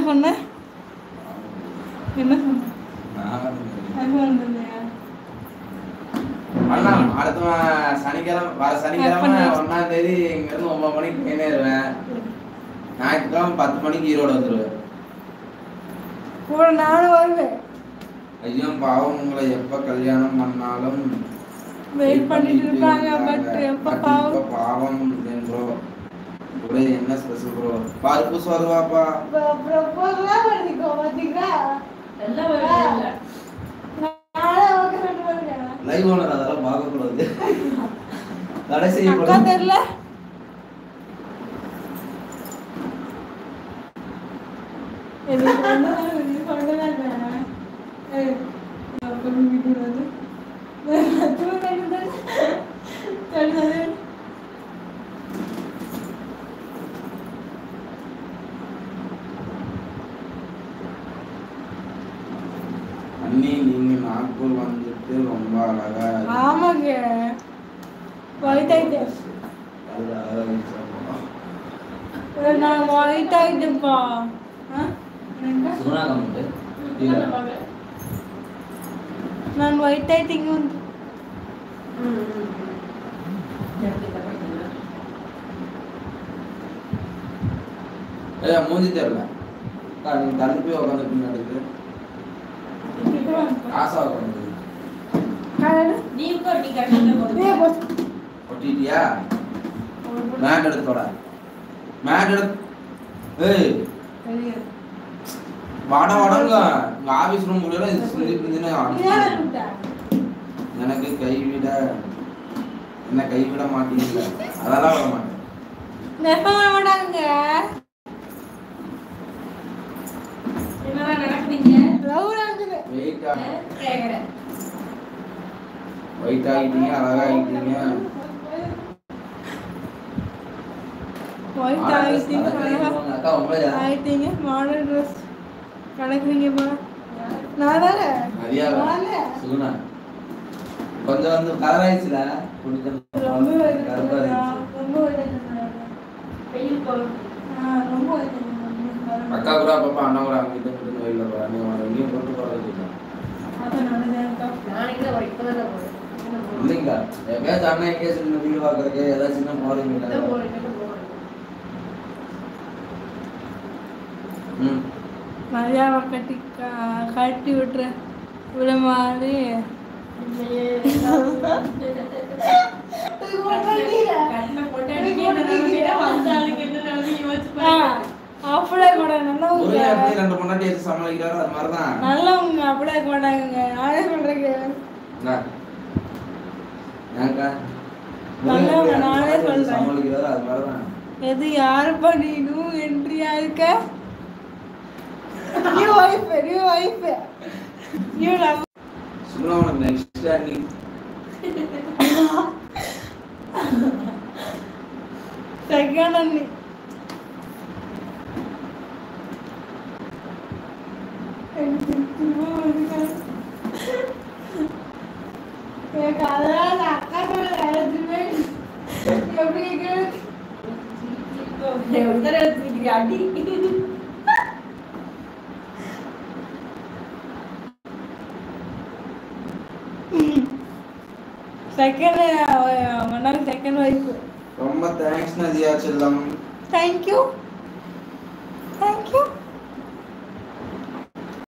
சொன்ன என்ன சொன்ன அடுத்த சனிக்கிழமை வர சனிக்கிழமை 1ஆம் தேதி இங்கிருந்து 9 மணிக்கு போயிடுவேன். ஞாயிற்றுக்கிழமை 10 மணிக்கு ஈரோடு வந்துடுவேன். கூட நானும் வருவேன். ஐயோ பாவம், உங்களை எப்ப கல்யாணம் பண்ணாலும் வெயிட் பண்ணிட்டு இருப்பாங்க. பட் எப்ப பாவம் ப்ரோ. ப்ரோ என்ன ஸ்பெஷல் ப்ரோ? பருப்பு சொல்வாப்பா. ப்ரோபோஸ்லாம் பண்ணிக்கோ பாத்தீங்களா? எல்லாம் வரல. நாளை ஓகே பண்ணுவாங்க. லைவ் ஓனர் அதெல்லாம் பார்க்க கூடாது. கடைசி அக்கா தெரியல. இது சொல்லுங்க. அப்படி விடுறது. அது என்னது? தெரியல. அண்ணி நீங்க நாகூர் வந்துட்டு ரொம்ப அழகா. ஆமாங்க. ஒயிட் ஆயிட்டே. நான் ஒயிட் ஆயிட்டேப்பா. சுகுணா கமெண்ட். நான் ஒயிட் ஆயிட்டீங்க வந்து. ஏய் மூஞ்சி தெரியல. நீ தள்ளி போய் உட்கார்ந்துட்டு நடக்கு. ஆசா உட்கார்ந்து. நீ நீ கரெக்ட்டா போடு. ஒட்டிட்டியா? மேட் எடுத்து போடா. மேட் எடுத்து. ஏய் வாடா வாடங்க. உங்க ஆபீஸ் ரூம் உள்ள சுத்தி பிடினே எனக்கு கைவிட என்ன கைவிட மாட்டீங்க. அதெல்லாம் வர மாட்டேன். நெப்ப வர மாட்டாங்க. என்ன நடக்குதுங்க? லவ் நடக்குது. வெயிட் ஒயிட் ஆகிட்டீங்க, அழகா ஆகிட்டீங்க. ஒயிட் ஆயிட்டீங்க, அக்கா உங்களே ஆயிட்டீங்க. மாடல் ட்ரெஸ் கணக்குறீங்கப்பா. நான் தானே சுகுணா கொஞ்சம் வந்து கலர் ஆயிடுச்சுல. ரொம்ப அக்கா கூட அப்பப்ப அண்ணா கூட அவங்க கிட்ட போட்டு வெயில போறா. நீ எங்கேயும் போட்டு போறது இல்லைங்களா? எப்பயாச்சும் அண்ணா எங்கேயாச்சும் வீடு பார்க்கறதுக்கு ஏதாச்சும் போறீங்களா? மரியாதை கட்டி விட்டுற விட மாதிரி. அப்படியே கூட நல்லவங்க அப்படியே கொண்டாங்க. நானே சொல்றேன் நல்லவங்க. நானே சொல்றேன். எது யாரு பண்ணிடும் என்றியா இருக்க? New wife new love. Suguna next அண்ணி செகண்ட் அண்ணி. Second wife. ரொம்ப தேங்க்ஸ் நதியா செல்லம். தேங்க்யூ.